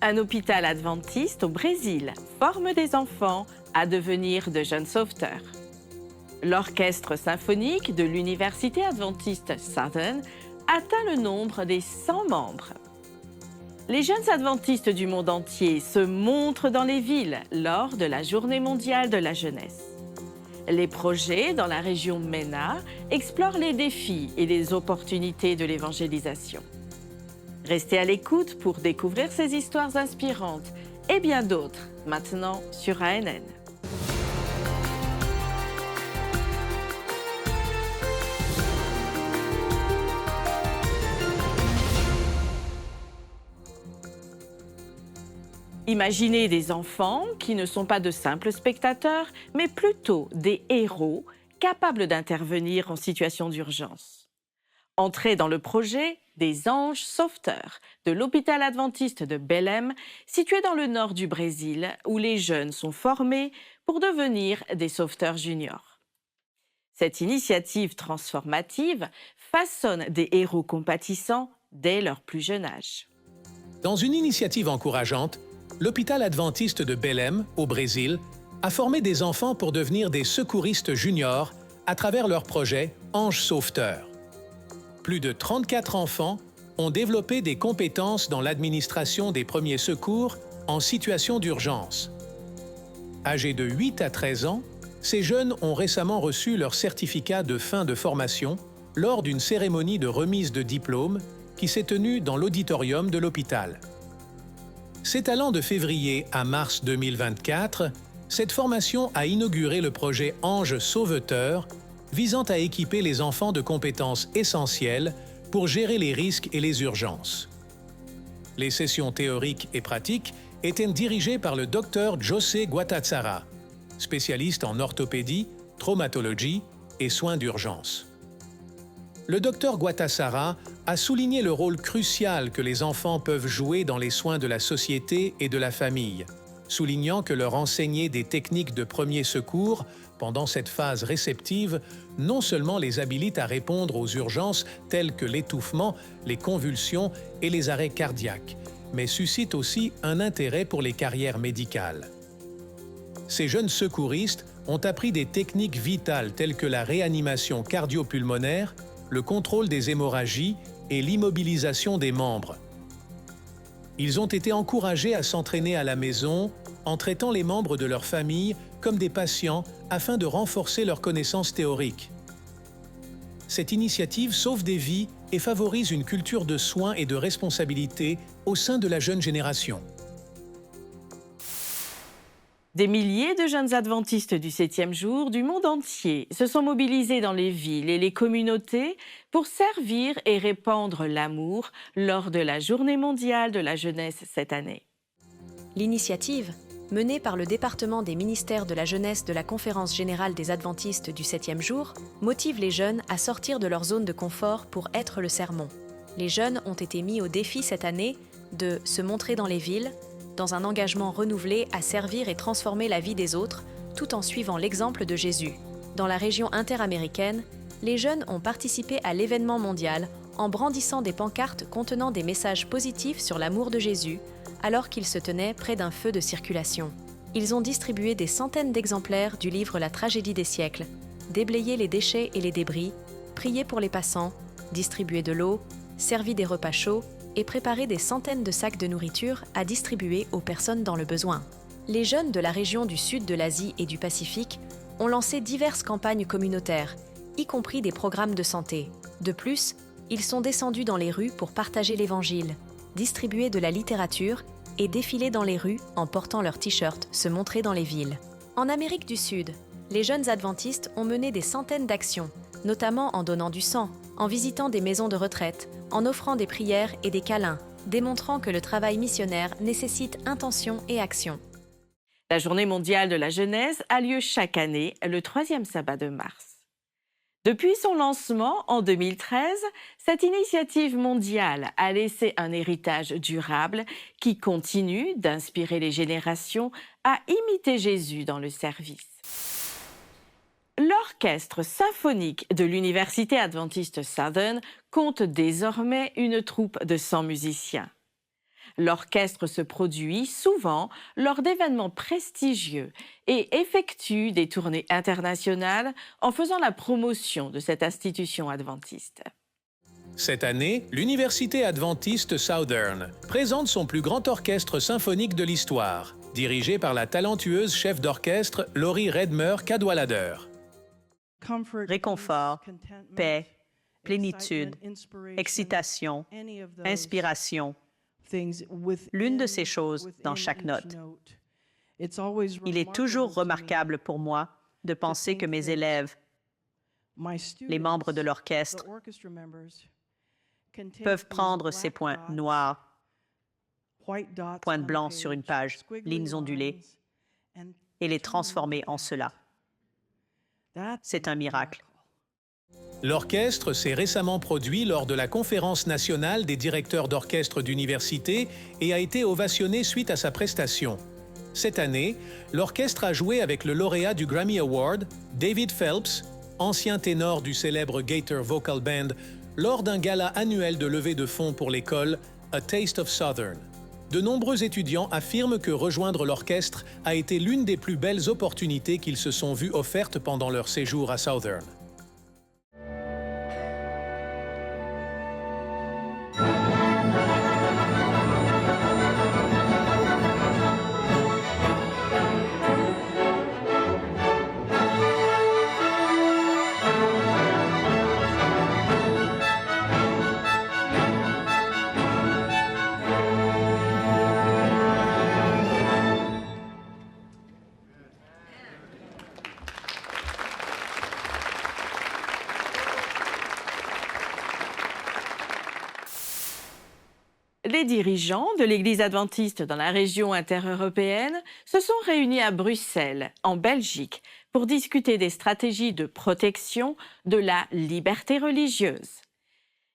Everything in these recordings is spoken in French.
Un hôpital adventiste au Brésil forme des enfants à devenir de jeunes sauveteurs. L'orchestre symphonique de l'Université adventiste Southern atteint le nombre des 100 membres. Les jeunes adventistes du monde entier se montrent dans les villes lors de la Journée mondiale de la jeunesse. Les projets dans la région MENA explorent les défis et les opportunités de l'évangélisation. Restez à l'écoute pour découvrir ces histoires inspirantes et bien d'autres maintenant sur ANN. Imaginez des enfants qui ne sont pas de simples spectateurs, mais plutôt des héros capables d'intervenir en situation d'urgence. Entrez dans le projet des Anges Sauveteurs de l'hôpital adventiste de Belém, situé dans le nord du Brésil, où les jeunes sont formés pour devenir des sauveteurs juniors. Cette initiative transformative façonne des héros compatissants dès leur plus jeune âge. Dans une initiative encourageante, l'hôpital adventiste de Belém, au Brésil, a formé des enfants pour devenir des secouristes juniors à travers leur projet Anges Sauveteurs. Plus de 34 enfants ont développé des compétences dans l'administration des premiers secours en situation d'urgence. Âgés de 8 à 13 ans, ces jeunes ont récemment reçu leur certificat de fin de formation lors d'une cérémonie de remise de diplôme qui s'est tenue dans l'auditorium de l'hôpital. S'étalant de février à mars 2024, cette formation a inauguré le projet Anges Sauveteurs, visant à équiper les enfants de compétences essentielles pour gérer les risques et les urgences. Les sessions théoriques et pratiques étaient dirigées par le Dr José Guatazzara, spécialiste en orthopédie, traumatologie et soins d'urgence. Le Dr Guatazzara a souligné le rôle crucial que les enfants peuvent jouer dans les soins de la société et de la famille, soulignant que leur enseigner des techniques de premier secours pendant cette phase réceptive non seulement les habilite à répondre aux urgences telles que l'étouffement, les convulsions et les arrêts cardiaques, mais suscite aussi un intérêt pour les carrières médicales. Ces jeunes secouristes ont appris des techniques vitales telles que la réanimation cardio-pulmonaire, le contrôle des hémorragies et l'immobilisation des membres. Ils ont été encouragés à s'entraîner à la maison en traitant les membres de leur famille comme des patients afin de renforcer leurs connaissances théoriques. Cette initiative sauve des vies et favorise une culture de soins et de responsabilité au sein de la jeune génération. Des milliers de jeunes adventistes du 7e jour du monde entier se sont mobilisés dans les villes et les communautés pour servir et répandre l'amour lors de la Journée mondiale de la jeunesse cette année. L'initiative, menée par le département des ministères de la jeunesse de la Conférence générale des adventistes du 7e jour, motive les jeunes à sortir de leur zone de confort pour être le sermon. Les jeunes ont été mis au défi cette année de se montrer dans les villes, dans un engagement renouvelé à servir et transformer la vie des autres, tout en suivant l'exemple de Jésus. Dans la région interaméricaine, les jeunes ont participé à l'événement mondial en brandissant des pancartes contenant des messages positifs sur l'amour de Jésus, alors qu'ils se tenaient près d'un feu de circulation. Ils ont distribué des centaines d'exemplaires du livre La tragédie des siècles, déblayé les déchets et les débris, prié pour les passants, distribué de l'eau, servi des repas chauds et préparé des centaines de sacs de nourriture à distribuer aux personnes dans le besoin. Les jeunes de la région du sud de l'Asie et du Pacifique ont lancé diverses campagnes communautaires, y compris des programmes de santé. De plus, ils sont descendus dans les rues pour partager l'Évangile, distribuer de la littérature et défiler dans les rues en portant leurs t-shirts, se montrer dans les villes. En Amérique du Sud, les jeunes adventistes ont mené des centaines d'actions, notamment en donnant du sang, en visitant des maisons de retraite, en offrant des prières et des câlins, démontrant que le travail missionnaire nécessite intention et action. La Journée mondiale de la jeunesse a lieu chaque année, le 3e sabbat de mars. Depuis son lancement en 2013, cette initiative mondiale a laissé un héritage durable qui continue d'inspirer les générations à imiter Jésus dans le service. L'orchestre symphonique de l'Université adventiste Southern compte désormais une troupe de 100 musiciens. L'orchestre se produit souvent lors d'événements prestigieux et effectue des tournées internationales en faisant la promotion de cette institution adventiste. Cette année, l'Université adventiste Southern présente son plus grand orchestre symphonique de l'histoire, dirigé par la talentueuse chef d'orchestre Laurie Redmer Cadwallader. Réconfort, paix, plénitude, excitation, inspiration. L'une de ces choses dans chaque note. Il est toujours remarquable pour moi de penser que mes élèves, les membres de l'orchestre, peuvent prendre ces points noirs, points blancs sur une page, lignes ondulées, et les transformer en cela. C'est un miracle. L'orchestre s'est récemment produit lors de la Conférence nationale des directeurs d'orchestre d'université et a été ovationné suite à sa prestation. Cette année, l'orchestre a joué avec le lauréat du Grammy Award, David Phelps, ancien ténor du célèbre Gator Vocal Band, lors d'un gala annuel de levée de fonds pour l'école A Taste of Southern. De nombreux étudiants affirment que rejoindre l'orchestre a été l'une des plus belles opportunités qu'ils se sont vues offertes pendant leur séjour à Southern. Les dirigeants de l'Église adventiste dans la région intereuropéenne se sont réunis à Bruxelles, en Belgique, pour discuter des stratégies de protection de la liberté religieuse.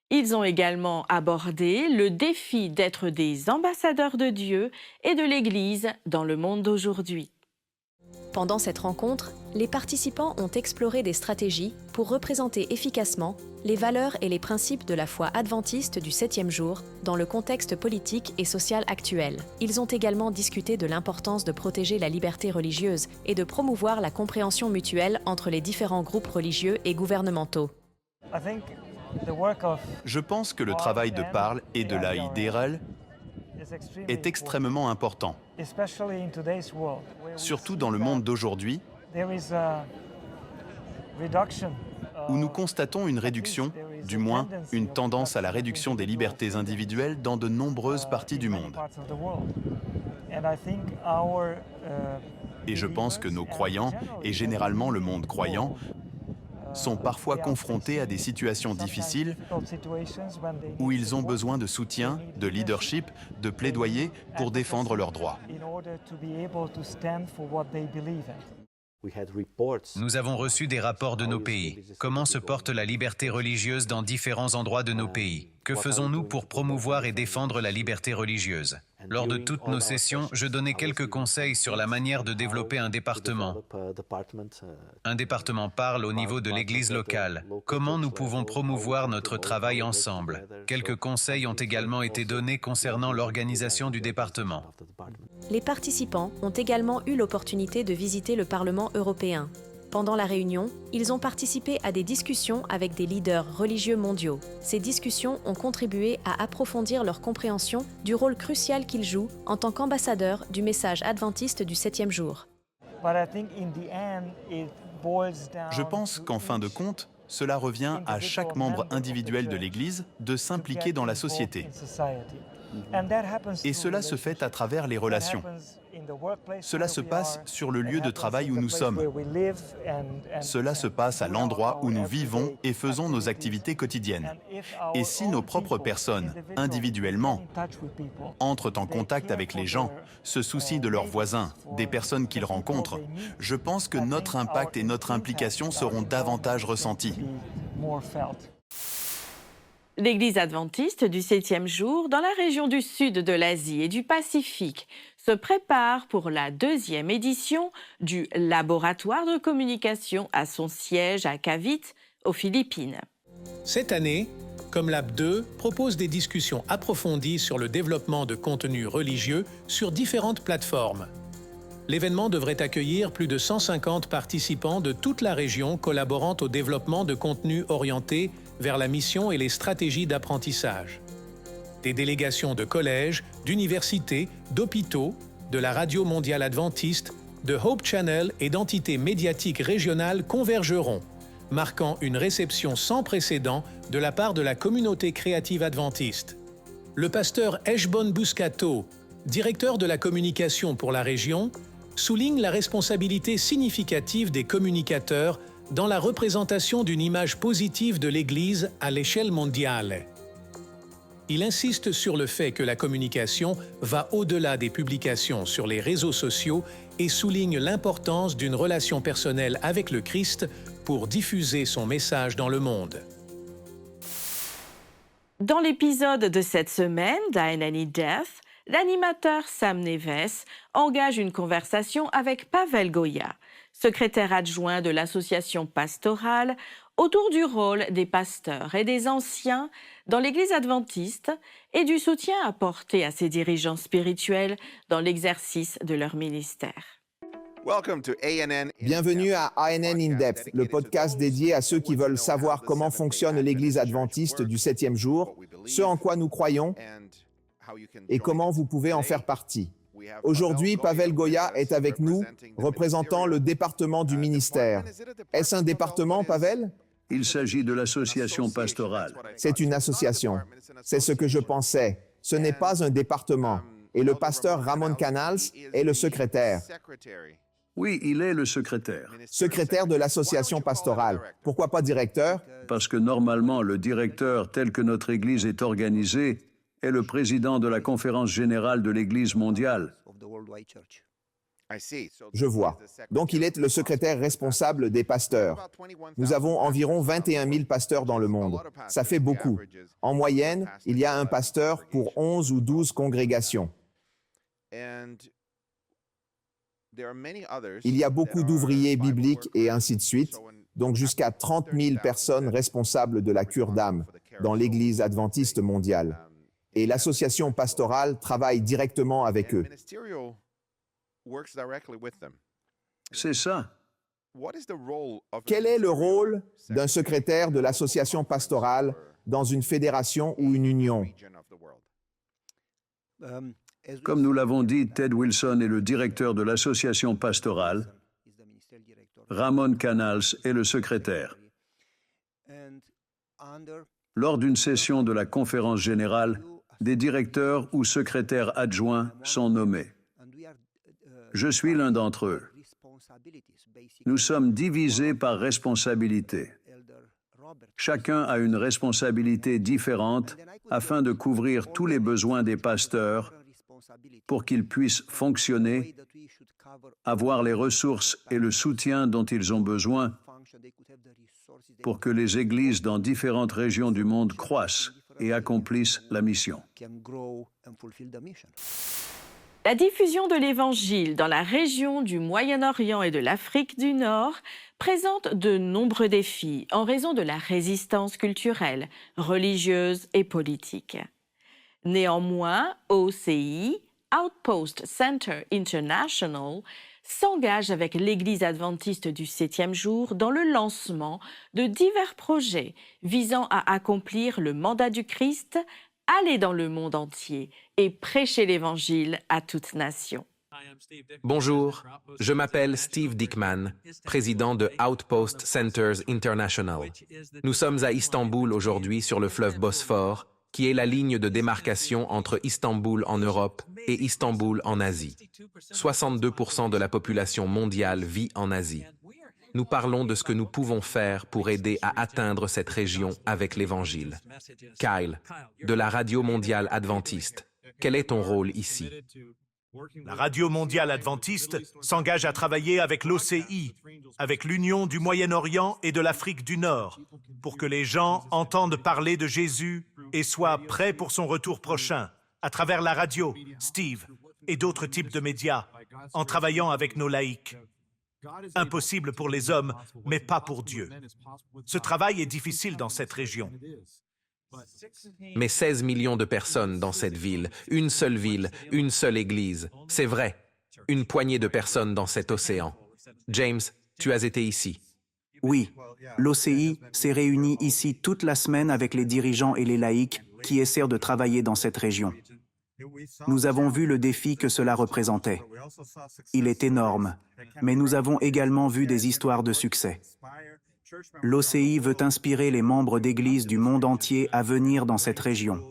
Ils ont également abordé le défi d'être des ambassadeurs de Dieu et de l'Église dans le monde d'aujourd'hui. Pendant cette rencontre, les participants ont exploré des stratégies pour représenter efficacement les valeurs et les principes de la foi adventiste du 7e jour dans le contexte politique et social actuel. Ils ont également discuté de l'importance de protéger la liberté religieuse et de promouvoir la compréhension mutuelle entre les différents groupes religieux et gouvernementaux. Je pense que le travail de Parle et de l'AIDRL est extrêmement important, surtout dans le monde d'aujourd'hui, où nous constatons une réduction, du moins une tendance à la réduction des libertés individuelles dans de nombreuses parties du monde. Et je pense que nos croyants, et généralement le monde croyant, sont parfois confrontés à des situations difficiles où ils ont besoin de soutien, de leadership, de plaidoyer pour défendre leurs droits. Nous avons reçu des rapports de nos pays. Comment se porte la liberté religieuse dans différents endroits de nos pays? Que faisons-nous pour promouvoir et défendre la liberté religieuse? Lors de toutes nos sessions, je donnais quelques conseils sur la manière de développer un département. Un département Parle au niveau de l'Église locale. Comment nous pouvons promouvoir notre travail ensemble? Quelques conseils ont également été donnés concernant l'organisation du département. Les participants ont également eu l'opportunité de visiter le Parlement européen. Pendant la réunion, ils ont participé à des discussions avec des leaders religieux mondiaux. Ces discussions ont contribué à approfondir leur compréhension du rôle crucial qu'ils jouent en tant qu'ambassadeurs du message adventiste du 7e jour. Je pense qu'en fin de compte, cela revient à chaque membre individuel de l'Église de s'impliquer dans la société. Et cela se fait à travers les relations. Cela se passe sur le lieu de travail où nous sommes. Cela se passe à l'endroit où nous vivons et faisons nos activités quotidiennes. Et si nos propres personnes, individuellement, entrent en contact avec les gens, se soucient de leurs voisins, des personnes qu'ils rencontrent, je pense que notre impact et notre implication seront davantage ressentis. L'Église adventiste du 7e jour, dans la région du sud de l'Asie et du Pacifique, se prépare pour la 2e édition du laboratoire de communication à son siège à Cavite, aux Philippines. Cette année, Comlab 2 propose des discussions approfondies sur le développement de contenus religieux sur différentes plateformes. L'événement devrait accueillir plus de 150 participants de toute la région collaborant au développement de contenus orientés vers la mission et les stratégies d'apprentissage. Des délégations de collèges, d'universités, d'hôpitaux, de la Radio mondiale adventiste, de Hope Channel et d'entités médiatiques régionales convergeront, marquant une réception sans précédent de la part de la communauté créative adventiste. Le pasteur Eshbon Buscato, directeur de la communication pour la région, souligne la responsabilité significative des communicateurs dans la représentation d'une image positive de l'Église à l'échelle mondiale. Il insiste sur le fait que la communication va au-delà des publications sur les réseaux sociaux et souligne l'importance d'une relation personnelle avec le Christ pour diffuser son message dans le monde. Dans l'épisode de cette semaine d'I Need Death, l'animateur Sam Neves engage une conversation avec Pavel Goya, secrétaire adjoint de l'association pastorale, autour du rôle des pasteurs et des anciens dans l'Église adventiste et du soutien apporté à ses dirigeants spirituels dans l'exercice de leur ministère. Bienvenue à ANN In Depth, le podcast dédié à ceux qui veulent savoir comment fonctionne l'Église adventiste du 7e jour, ce en quoi nous croyons et comment vous pouvez en faire partie. Aujourd'hui, Pavel Goya est avec nous, représentant le département du ministère. Est-ce un département, Pavel? Il s'agit de l'association pastorale. C'est une association. C'est ce que je pensais. Ce n'est pas un département. Et le pasteur Ramon Canals est le secrétaire. Oui, il est le secrétaire. Secrétaire de l'association pastorale. Pourquoi pas directeur? Parce que normalement, le directeur, tel que notre Église est organisée, est le président de la conférence générale de l'Église mondiale. Je vois. Donc, il est le secrétaire responsable des pasteurs. Nous avons environ 21 000 pasteurs dans le monde. Ça fait beaucoup. En moyenne, il y a un pasteur pour 11 ou 12 congrégations. Il y a beaucoup d'ouvriers bibliques et ainsi de suite, donc jusqu'à 30 000 personnes responsables de la cure d'âme dans l'Église adventiste mondiale. Et l'association pastorale travaille directement avec eux. C'est ça. Quel est le rôle d'un secrétaire de l'association pastorale dans une fédération ou une union? Comme nous l'avons dit, Ted Wilson est le directeur de l'association pastorale. Ramon Canals est le secrétaire. Lors d'une session de la conférence générale, des directeurs ou secrétaires adjoints sont nommés. Je suis l'un d'entre eux. Nous sommes divisés par responsabilité. Chacun a une responsabilité différente afin de couvrir tous les besoins des pasteurs pour qu'ils puissent fonctionner, avoir les ressources et le soutien dont ils ont besoin pour que les églises dans différentes régions du monde croissent et accomplissent la mission. La diffusion de l'Évangile dans la région du Moyen-Orient et de l'Afrique du Nord présente de nombreux défis en raison de la résistance culturelle, religieuse et politique. Néanmoins, OCI, Outpost Center International, s'engage avec l'Église adventiste du 7e jour dans le lancement de divers projets visant à accomplir le mandat du Christ, aller dans le monde entier et prêcher l'Évangile à toute nation. Bonjour, je m'appelle Steve Dickman, président de Outpost Centers International. Nous sommes à Istanbul aujourd'hui sur le fleuve Bosphore, qui est la ligne de démarcation entre Istanbul en Europe et Istanbul en Asie. 62% de la population mondiale vit en Asie. Nous parlons de ce que nous pouvons faire pour aider à atteindre cette région avec l'Évangile. Kyle, de la Radio mondiale adventiste, quel est ton rôle ici? La Radio mondiale adventiste s'engage à travailler avec l'OCI, avec l'Union du Moyen-Orient et de l'Afrique du Nord, pour que les gens entendent parler de Jésus et soient prêts pour son retour prochain, à travers la radio, Steve, et d'autres types de médias, en travaillant avec nos laïcs. Impossible pour les hommes, mais pas pour Dieu. Ce travail est difficile dans cette région. Mais 16 millions de personnes dans cette ville, une seule église. C'est vrai, une poignée de personnes dans cet océan. James, tu as été ici. Oui, l'OCI s'est réuni ici toute la semaine avec les dirigeants et les laïcs qui essaient de travailler dans cette région. Nous avons vu le défi que cela représentait. Il est énorme, mais nous avons également vu des histoires de succès. L'OCI veut inspirer les membres d'églises du monde entier à venir dans cette région,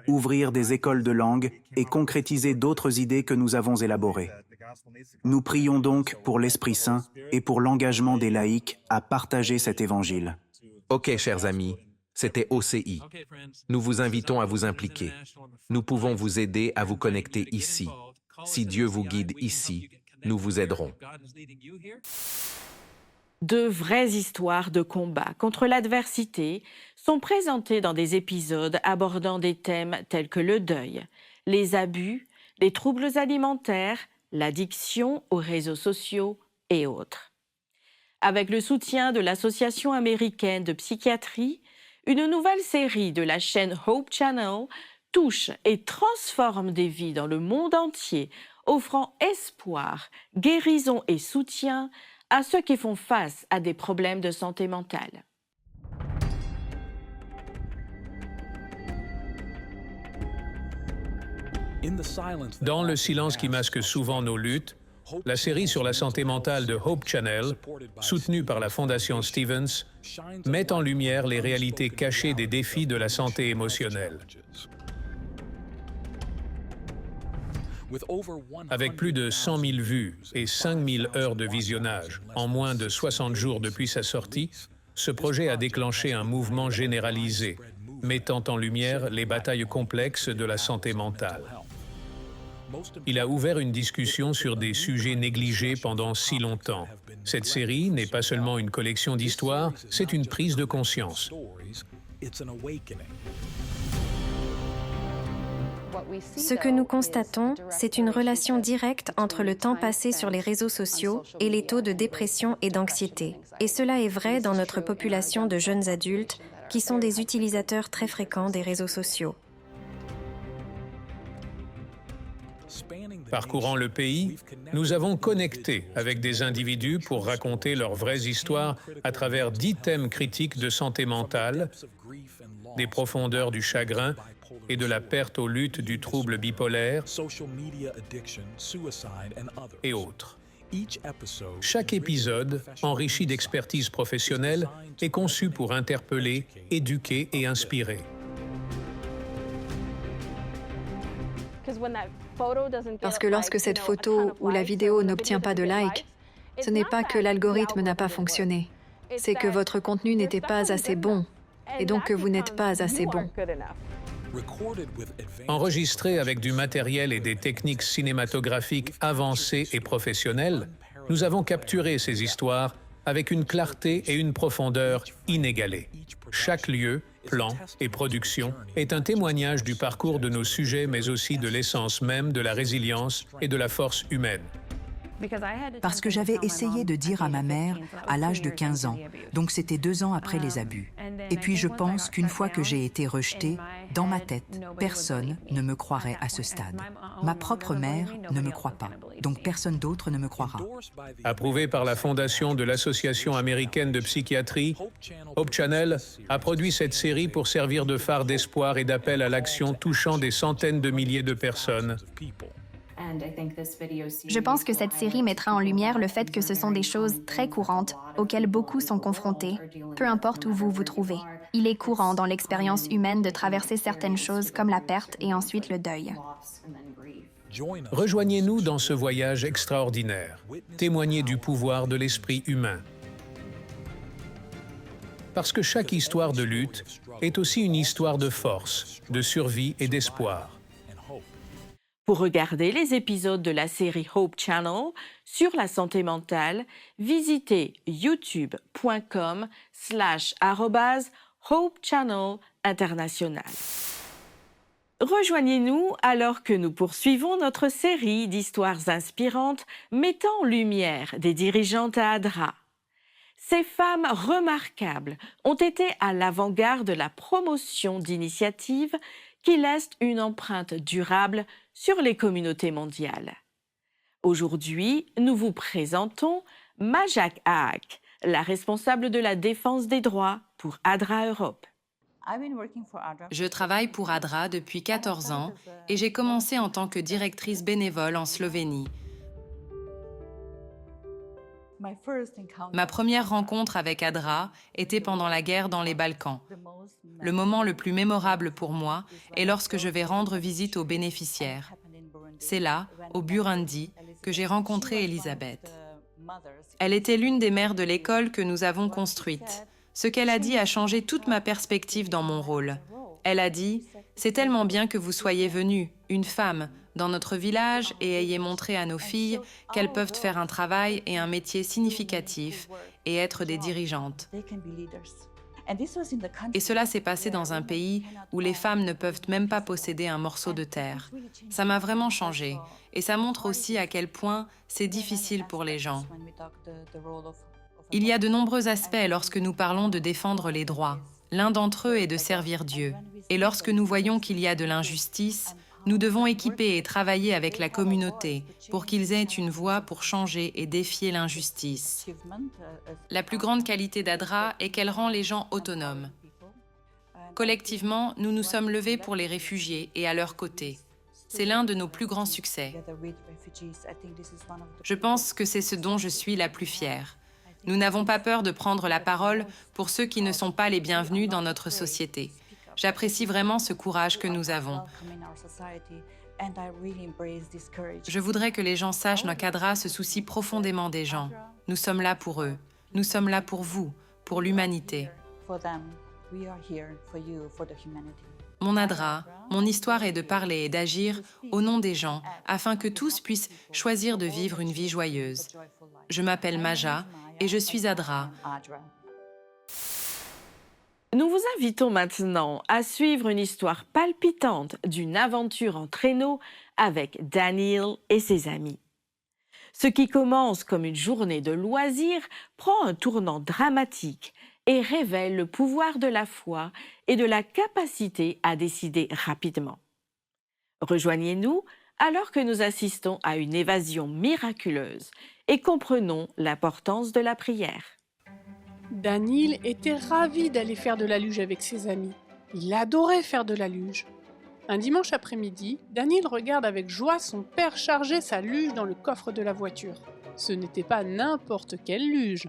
ouvrir des écoles de langue et concrétiser d'autres idées que nous avons élaborées. Nous prions donc pour l'Esprit Saint et pour l'engagement des laïcs à partager cet évangile. Ok, chers amis, c'était OCI. Nous vous invitons à vous impliquer. Nous pouvons vous aider à vous connecter ici. Si Dieu vous guide ici, nous vous aiderons. De vraies histoires de combat contre l'adversité sont présentées dans des épisodes abordant des thèmes tels que le deuil, les abus, les troubles alimentaires, l'addiction aux réseaux sociaux et autres. Avec le soutien de l'Association américaine de psychiatrie, une nouvelle série de la chaîne Hope Channel touche et transforme des vies dans le monde entier, offrant espoir, guérison et soutien à ceux qui font face à des problèmes de santé mentale. Dans le silence qui masque souvent nos luttes, la série sur la santé mentale de Hope Channel, soutenue par la Fondation Stevens, met en lumière les réalités cachées des défis de la santé émotionnelle. Avec plus de 100 000 vues et 5 000 heures de visionnage en moins de 60 jours depuis sa sortie, ce projet a déclenché un mouvement généralisé, mettant en lumière les batailles complexes de la santé mentale. Il a ouvert une discussion sur des sujets négligés pendant si longtemps. Cette série n'est pas seulement une collection d'histoires, c'est une prise de conscience. Ce que nous constatons, c'est une relation directe entre le temps passé sur les réseaux sociaux et les taux de dépression et d'anxiété. Et cela est vrai dans notre population de jeunes adultes qui sont des utilisateurs très fréquents des réseaux sociaux. Parcourant le pays, nous avons connecté avec des individus pour raconter leurs vraies histoires à travers 10 thèmes critiques de santé mentale, des profondeurs du chagrin et de la perte aux luttes du trouble bipolaire et autres. Chaque épisode, enrichi d'expertise professionnelle, est conçu pour interpeller, éduquer et inspirer. Parce que lorsque cette photo ou la vidéo n'obtient pas de likes, ce n'est pas que l'algorithme n'a pas fonctionné, c'est que votre contenu n'était pas assez bon, et donc que vous n'êtes pas assez bon. Enregistré avec du matériel et des techniques cinématographiques avancées et professionnelles, nous avons capturé ces histoires avec une clarté et une profondeur inégalées. Chaque lieu, plan et production est un témoignage du parcours de nos sujets, mais aussi de l'essence même de la résilience et de la force humaine. Parce que j'avais essayé de dire à ma mère à l'âge de 15 ans, donc c'était 2 ans après les abus. Et puis je pense qu'une fois que j'ai été rejetée, dans ma tête, personne ne me croirait à ce stade. Ma propre mère ne me croit pas, donc personne d'autre ne me croira. Approuvé par la fondation de l'Association américaine de psychiatrie, Hope Channel a produit cette série pour servir de phare d'espoir et d'appel à l'action touchant des centaines de milliers de personnes. Je pense que cette série mettra en lumière le fait que ce sont des choses très courantes auxquelles beaucoup sont confrontés, peu importe où vous vous trouvez. Il est courant dans l'expérience humaine de traverser certaines choses comme la perte et ensuite le deuil. Rejoignez-nous dans ce voyage extraordinaire. Témoignez du pouvoir de l'esprit humain. Parce que chaque histoire de lutte est aussi une histoire de force, de survie et d'espoir. Pour regarder les épisodes de la série Hope Channel sur la santé mentale, visitez youtube.com/@Hope Channel International. Rejoignez-nous alors que nous poursuivons notre série d'histoires inspirantes mettant en lumière des dirigeantes à Adra. Ces femmes remarquables ont été à l'avant-garde de la promotion d'initiatives qui laissent une empreinte durable sur les communautés mondiales. Aujourd'hui, nous vous présentons Majak Haak, la responsable de la défense des droits pour ADRA Europe. Je travaille pour ADRA depuis 14 ans et j'ai commencé en tant que directrice bénévole en Slovénie. Ma première rencontre avec ADRA était pendant la guerre dans les Balkans. Le moment le plus mémorable pour moi est lorsque je vais rendre visite aux bénéficiaires. C'est là, au Burundi, que j'ai rencontré Elisabeth. Elle était l'une des mères de l'école que nous avons construite. Ce qu'elle a dit a changé toute ma perspective dans mon rôle. Elle a dit « C'est tellement bien que vous soyez venue, une femme, dans notre village et ayez montré à nos filles qu'elles peuvent faire un travail et un métier significatif et être des dirigeantes. » Et cela s'est passé dans un pays où les femmes ne peuvent même pas posséder un morceau de terre. Ça m'a vraiment changé et ça montre aussi à quel point c'est difficile pour les gens. Il y a de nombreux aspects lorsque nous parlons de défendre les droits. L'un d'entre eux est de servir Dieu. Et lorsque nous voyons qu'il y a de l'injustice, nous devons équiper et travailler avec la communauté pour qu'ils aient une voix pour changer et défier l'injustice. La plus grande qualité d'ADRA est qu'elle rend les gens autonomes. Collectivement, nous nous sommes levés pour les réfugiés et à leur côté. C'est l'un de nos plus grands succès. Je pense que c'est ce dont je suis la plus fière. Nous n'avons pas peur de prendre la parole pour ceux qui ne sont pas les bienvenus dans notre société. J'apprécie vraiment ce courage que nous avons. Je voudrais que les gens sachent qu'ADRA se soucie profondément des gens. Nous sommes là pour eux. Nous sommes là pour vous, pour l'humanité. Mon ADRA, mon histoire est de parler et d'agir au nom des gens afin que tous puissent choisir de vivre une vie joyeuse. Je m'appelle Maja et je suis ADRA. Nous vous invitons maintenant à suivre une histoire palpitante d'une aventure en traîneau avec Daniel et ses amis. Ce qui commence comme une journée de loisirs prend un tournant dramatique et révèle le pouvoir de la foi et de la capacité à décider rapidement. Rejoignez-nous alors que nous assistons à une évasion miraculeuse et comprenons l'importance de la prière. Daniel était ravi d'aller faire de la luge avec ses amis. Il adorait faire de la luge. Un dimanche après-midi, Daniel regarde avec joie son père charger sa luge dans le coffre de la voiture. Ce n'était pas n'importe quelle luge.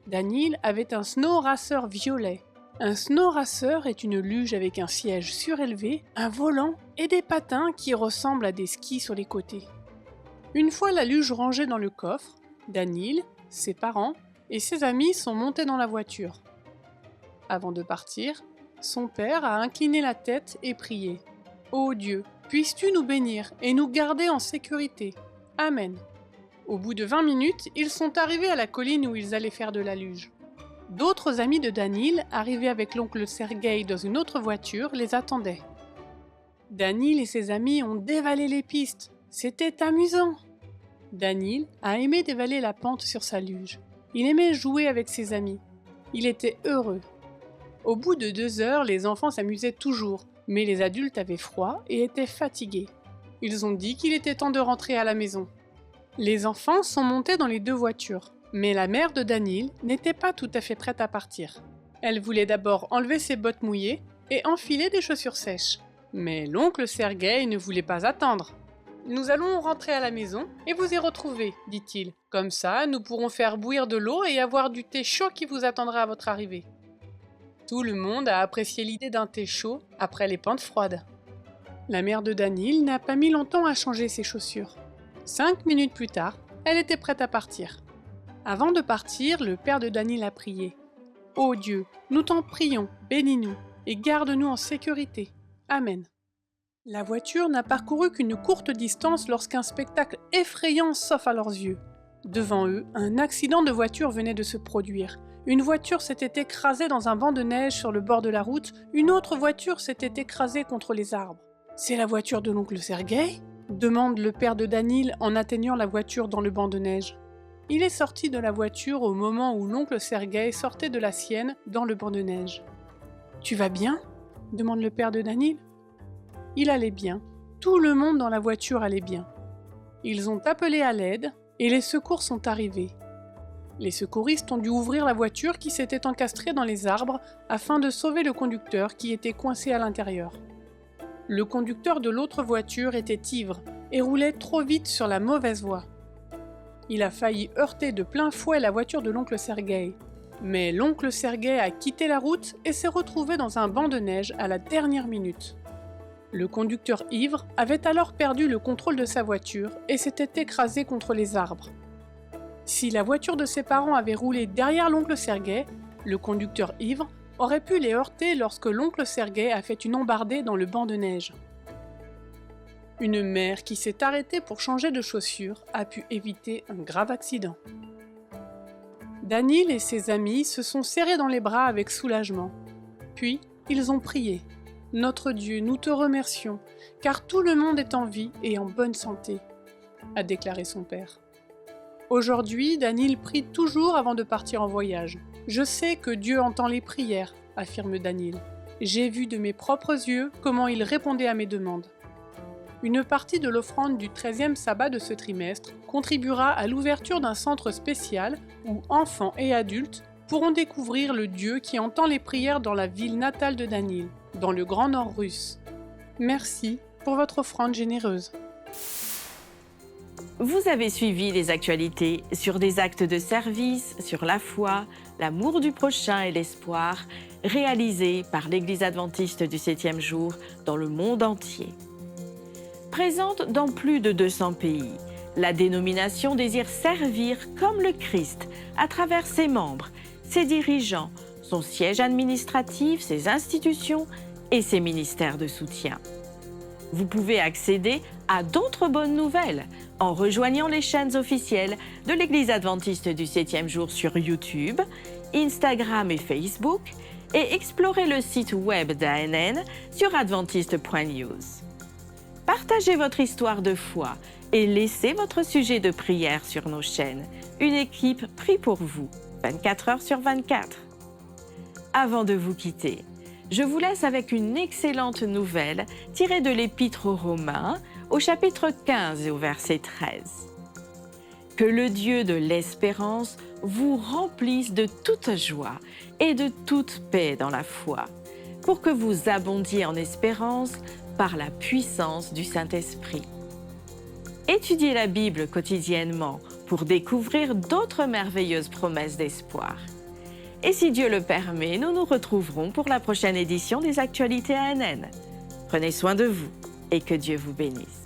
Daniel avait un snow racer violet. Un snow racer est une luge avec un siège surélevé, un volant et des patins qui ressemblent à des skis sur les côtés. Une fois la luge rangée dans le coffre, Daniel, ses parents et ses amis sont montés dans la voiture. Avant de partir, son père a incliné la tête et prié. « Ô Dieu, puisses-tu nous bénir et nous garder en sécurité. Amen. » Au bout de 20 minutes, ils sont arrivés à la colline où ils allaient faire de la luge. D'autres amis de Daniel, arrivés avec l'oncle Sergueï dans une autre voiture, les attendaient. Daniel et ses amis ont dévalé les pistes. C'était amusant. Daniel a aimé dévaler la pente sur sa luge. Il aimait jouer avec ses amis. Il était heureux. Au bout de 2 heures, les enfants s'amusaient toujours, mais les adultes avaient froid et étaient fatigués. Ils ont dit qu'il était temps de rentrer à la maison. Les enfants sont montés dans les 2 voitures, mais la mère de Daniel n'était pas tout à fait prête à partir. Elle voulait d'abord enlever ses bottes mouillées et enfiler des chaussures sèches. Mais l'oncle Sergueï ne voulait pas attendre. « Nous allons rentrer à la maison et vous y retrouver, dit-il. Comme ça, nous pourrons faire bouillir de l'eau et avoir du thé chaud qui vous attendra à votre arrivée. » Tout le monde a apprécié l'idée d'un thé chaud après les pentes froides. La mère de Daniel n'a pas mis longtemps à changer ses chaussures. 5 minutes plus tard, elle était prête à partir. Avant de partir, le père de Daniel a prié. « Ô Dieu, nous t'en prions, bénis-nous et garde-nous en sécurité. Amen. » La voiture n'a parcouru qu'une courte distance lorsqu'un spectacle effrayant s'offre à leurs yeux. Devant eux, un accident de voiture venait de se produire. Une voiture s'était écrasée dans un banc de neige sur le bord de la route, une autre voiture s'était écrasée contre les arbres. « C'est la voiture de l'oncle Sergueï ?» demande le père de Daniel en atteignant la voiture dans le banc de neige. Il est sorti de la voiture au moment où l'oncle Sergueï sortait de la sienne dans le banc de neige. « Tu vas bien ?» demande le père de Danil. Il allait bien. Tout le monde dans la voiture allait bien. Ils ont appelé à l'aide et les secours sont arrivés. Les secouristes ont dû ouvrir la voiture qui s'était encastrée dans les arbres afin de sauver le conducteur qui était coincé à l'intérieur. Le conducteur de l'autre voiture était ivre et roulait trop vite sur la mauvaise voie. Il a failli heurter de plein fouet la voiture de l'oncle Sergueï. Mais l'oncle Sergueï a quitté la route et s'est retrouvé dans un banc de neige à la dernière minute. Le conducteur ivre avait alors perdu le contrôle de sa voiture et s'était écrasé contre les arbres. Si la voiture de ses parents avait roulé derrière l'oncle Sergueï, le conducteur ivre aurait pu les heurter lorsque l'oncle Sergueï a fait une embardée dans le banc de neige. Une mère qui s'est arrêtée pour changer de chaussures a pu éviter un grave accident. Danil et ses amis se sont serrés dans les bras avec soulagement. Puis, ils ont prié. « Notre Dieu, nous te remercions, car tout le monde est en vie et en bonne santé », a déclaré son père. Aujourd'hui, Danil prie toujours avant de partir en voyage. « Je sais que Dieu entend les prières », affirme Danil. « J'ai vu de mes propres yeux comment il répondait à mes demandes. » Une partie de l'offrande du 13e sabbat de ce trimestre contribuera à l'ouverture d'un centre spécial où enfants et adultes pourront découvrir le Dieu qui entend les prières dans la ville natale de Danil, dans le Grand Nord russe. Merci pour votre offrande généreuse. Vous avez suivi les actualités sur des actes de service, sur la foi, l'amour du prochain et l'espoir, réalisés par l'Église adventiste du 7e jour dans le monde entier. Présente dans plus de 200 pays, la dénomination désire servir comme le Christ à travers ses membres, ses dirigeants, son siège administratif, ses institutions et ses ministères de soutien. Vous pouvez accéder à d'autres bonnes nouvelles en rejoignant les chaînes officielles de l'Église adventiste du 7e jour sur YouTube, Instagram et Facebook et explorer le site web d'ANN sur adventiste.news. Partagez votre histoire de foi et laissez votre sujet de prière sur nos chaînes. Une équipe prie pour vous, 24 heures sur 24. Avant de vous quitter, je vous laisse avec une excellente nouvelle tirée de l'Épître aux Romains, au chapitre 15 et au verset 13. Que le Dieu de l'espérance vous remplisse de toute joie et de toute paix dans la foi, pour que vous abondiez en espérance par la puissance du Saint-Esprit. Étudiez la Bible quotidiennement pour découvrir d'autres merveilleuses promesses d'espoir. Et si Dieu le permet, nous nous retrouverons pour la prochaine édition des Actualités ANN. Prenez soin de vous et que Dieu vous bénisse.